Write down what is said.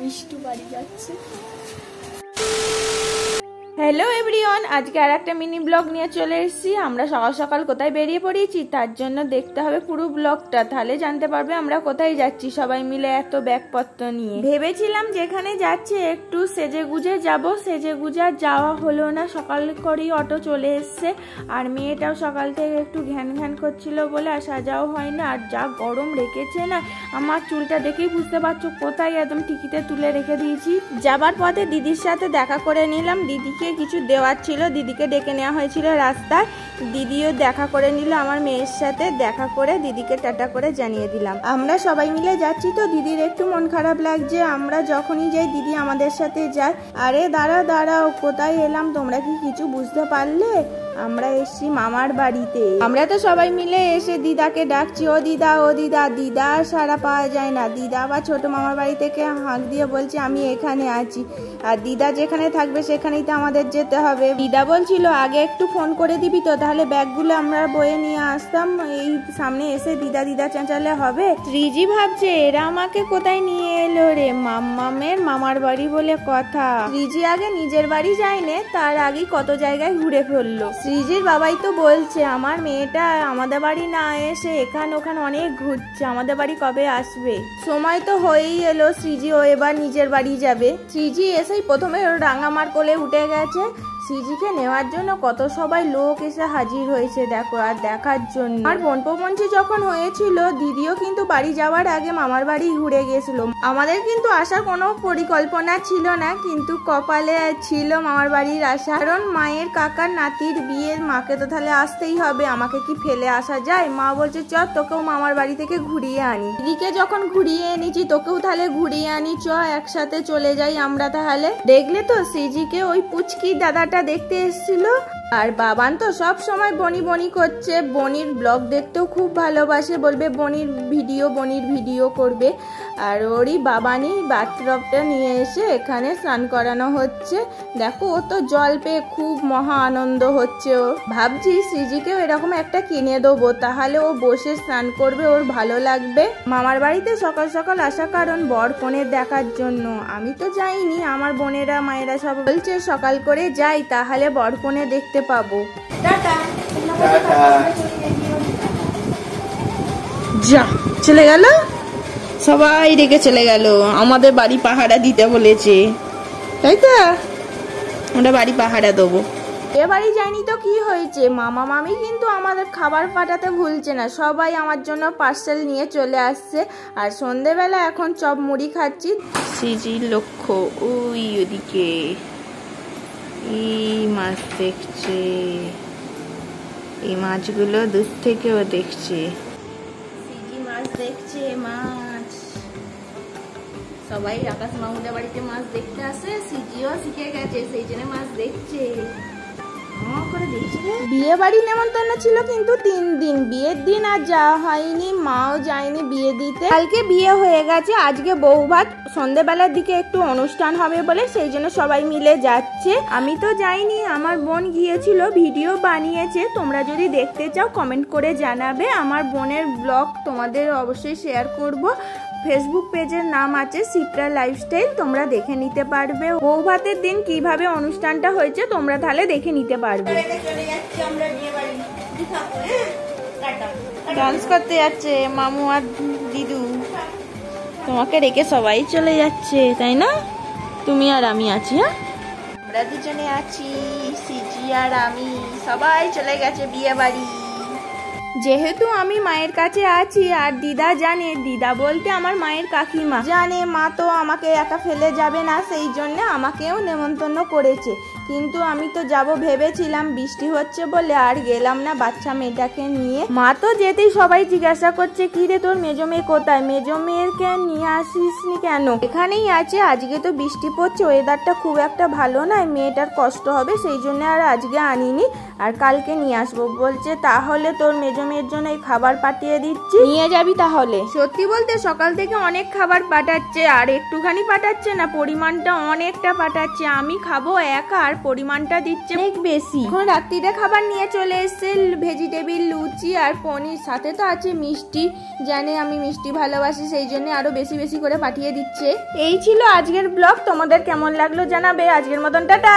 মিষ্টু বাড়ি যাচ্ছে। Hello everyone, আজকে আর একটা মিনি ব্লগ নিয়ে চলে এসেছি। আমরা সকাল সকাল কোথায় বেরিয়ে পড়েছি তার জন্য দেখতে হবে পুরো ব্লগটা, তাহলে জানতে পারবে আমরা কোথায় যাচ্ছি সবাই মিলে এত ব্যাগপত্র নিয়ে। ভেবেছিলাম যেখানে যাচ্ছি একটু সেজে গুজে যাব, সেজে গুজে আর যাওয়া হলো না। সকাল করেই অটো চলে এসছে আর মেয়েটাও সকাল থেকে একটু ঘ্যান ঘ্যান করছিল বলে আর সাজাও হয় না। আর যা গরম রেখেছে না, আমার চুলটা দেখেই বুঝতে পারছো কোথায় একদম টিকিতে তুলে রেখে দিয়েছি। যাবার পথে দিদির সাথে দেখা করে নিলাম, দিদিকে কিছু দেওয়ার ছিল, দিদিকে ডেকে নেওয়া হয়েছিল রাস্তায়। দিদিও দেখা করে নিল আমার মেয়ের সাথে, দেখা করে দিদিকে টাটা করে জানিয়ে দিলাম আমরা সবাই মিলে যাচ্ছি। তো দিদির একটু মন খারাপ লাগছে, আমরা যখনই যাই দিদি আমাদের সাথে যায়। আরে দাঁড়াও, কোথায় এলাম তোমরা কি কিছু বুঝতে পারলে? আমরা এসছি মামার বাড়িতে। আমরা তো সবাই মিলে এসে দিদাকে ডাকছি, ও দিদা ও দিদা। দিদা সারা পাওয়া যায় না। দিদা আবার ছোট মামার বাড়ি থেকে হাঁক দিয়ে বলছে আমি এখানে আছি, আর দিদা যেখানে থাকবে সেখানেই তো আমাদের যেতে হবে। দিদা বলছিল আগে একটু ফোন করে দিবি তো, তাহলে ব্যাগগুলো আমরা বয়ে নিয়ে আসতাম। এই সামনে এসে দিদা দিদা চেঁচালে হবে? শ্রীজি ভাবছে এরা আমাকে কোথায় নিয়ে এলো রে, মাম্মামের মামার বাড়ি বলে কথা। শ্রীজি আগে নিজের বাড়ি যায়নি, তার আগে কত জায়গায় ঘুরে ফেললো। শ্রীজির বাবাই তো বলছে আমার মেয়েটা আমাদের বাড়ি না এসে এখান ওখান অনেক ঘুরছে, আমাদের বাড়ি কবে আসবে? সময় তো হয়েই এলো, শ্রীজি ও এবার নিজের বাড়ি যাবে। শ্রীজি এসেই প্রথমে রাঙামার কোলে উঠে গেছে। শ্রীজিকে নেওয়ার জন্য কত সবাই লোক এসে হাজির হয়েছে দেখো, আর দেখার জন্য। আর বোনপঞ্চি যখন হয়েছিল দিদিও কিন্তু বাড়ি যাওয়ার আগে মামার বাড়ি ঘুরে গেছিল। আমাদের কিন্তু আসার কোনো পরিকল্পনা ছিল না, কিন্তু কপালে ছিল মামার বাড়ির আসা। কারণ মায়ের কাকার নাতির বিয়ে, মাকে তো তাহলে আসতেই হবে, আমাকে কি ফেলে আসা যায়? মা বলছে চ তোকেও মামার বাড়ি থেকে ঘুরিয়ে আনি। দিদিকে যখন ঘুরিয়ে এনেছি তোকেও তাহলে ঘুরিয়ে আনি, চ একসাথে চলে যাই আমরা তাহলে। দেখলে তো শ্রীজিকে ওই পুচকি দাদাটা দেখতে এসেছিল। আর বাবান তো সব সময় বনি বনি করছে, বনির ব্লগ দেখতেও খুব ভালোবাসে, বলবে বনির ভিডিও করবে। আর ওরই বাবানি বাথটবটা নিয়ে এসে এখানে স্নান করানো হচ্ছে। দেখো ও তো জল পেয়ে খুব মহা আনন্দ হচ্ছে। ও ভাবছি শ্রীজিকেও এরকম একটা কিনে দেবো, তাহলে ও বসে স্নান করবে, ওর ভালো লাগবে। মামার বাড়িতে সকাল সকাল আসা কারণ বর কনের দেখার জন্য। আমি তো যাইনি, আমার বোনেরা মায়েরা সব বলছে সকাল করে যাই, তাহলে বর কনে দেখতে পাবো। যা চলে গেল, সবাই রেখে চলে গেল। আমাদের বাড়ি পাহারা দিতে বলেছে, তাই তো আমরা বাড়ি পাহারা দেবো। এ বাড়ি যায়নি তো কি হয়েছে, মামা মামি কিন্তু আমাদের খাবার পাঠাতে ভুলছে না, সবাই আমার জন্য পার্সেল নিয়ে চলে আসছে। আর সন্ধেবেলা এখন চপ মুড়ি খাচ্ছি। শ্রীজির লক্ষ্য ওই ওদিকে, এই মাছ দেখছে, এই মাছগুলো দূর থেকেও দেখছে। শ্রীজি মাছ দেখছে, মাছ সবাই আকাশ মামুদের বাড়িতে মাছ দেখতে আসে, শ্রীজিও শিখে গেছে, সেই জন্য মাছ দেখছে। বিয়ে বাড়ি নেমন্তন্ন ছিল কিন্তু 3 দিন, বিয়ের দিন আর যাওয়া হয়নি, মাও যায়নি বিয়ে দিতে। কালকে বিয়ে হয়ে গেছে, আজকে বউ ভাত, সন্ধ্যেবেলার দিকে একটু অনুষ্ঠান হবে বলে সেই জন্য সবাই মিলে যাচ্ছে। আমি তো যাইনি, আমার বোন গিয়েছিল, ভিডিও বানিয়েছে। তোমরা যদি দেখতে চাও কমেন্ট করে জানাবে, আমার বোনের ব্লগ তোমাদের অবশ্যই শেয়ার করব। ফেসবুক পেজের নাম আছে সিপ্রা লাইফস্টাইল, তোমরা দেখে নিতে পারবে। বউ ভাতের দিন কিভাবে অনুষ্ঠানটা হয়েছে তোমরা তাহলে দেখে নিতে পারবে। ডান্স করতে যাচ্ছে মামু আর দিদু, তোমাকে রেখে সবাই চলে যাচ্ছে তাই না? তুমি আর আমি আছি, হ্যাঁ আমরা দুজনে আছি, সিজি আর আমি, সবাই চলে গেছে বিয়ে বাড়ি। যেহেতু আমি মায়ের কাছে আছি আর দিদা জানে, দিদা বলতে আমার মায়ের কাকিমা জানে, মা তো আমাকে একা ফেলে যাবে না, সেই জন্য আমাকেও নেমন্তন্ন করেছে। কিন্তু আমি তো যাব ভেবেছিলাম, বৃষ্টি হচ্ছে বলে আর গেলাম না বাচ্চা মেয়েটাকে নিয়ে। মা তো যেতেই সবাই জিজ্ঞাসা করছে কি রে তোর মেজো মেয়ে কোথায়, মেজো মেয়েকে নিয়ে আসিসনি কেন? এখানেই আছে, আজকে তো বৃষ্টি পড়ছে, ওয়েদারটা খুব একটা ভালো নয়, মেয়েটার কষ্ট হবে, সেই জন্য আর আজকে আনিনি, আর কালকে নিয়ে আসবো বলছে। তাহলে তোর মেজো মেয়ের জন্য এই খাবার পাঠিয়ে দিচ্ছি, নিয়ে যাবি তাহলে। সত্যি বলতে সকাল থেকে অনেক খাবার পাঠাচ্ছে, আর একটুখানি পাঠাচ্ছে না, পরিমাণটা অনেকটা পাঠাচ্ছে। আমি খাবো একা আর পরিমাণটা দিচ্ছে অনেক বেশি। এখন রাত্রিরে খাবার নিয়ে চলে এসছে ভেজিটেবিল লুচি আর পনির, সাথে তো আছে মিষ্টি, জানে আমি মিষ্টি ভালোবাসি, সেই জন্য আরো বেশি বেশি করে পাঠিয়ে দিচ্ছে। এই ছিল আজকের ব্লগ, তোমাদের কেমন লাগলো জানাবে। আজকের মতন টাটা।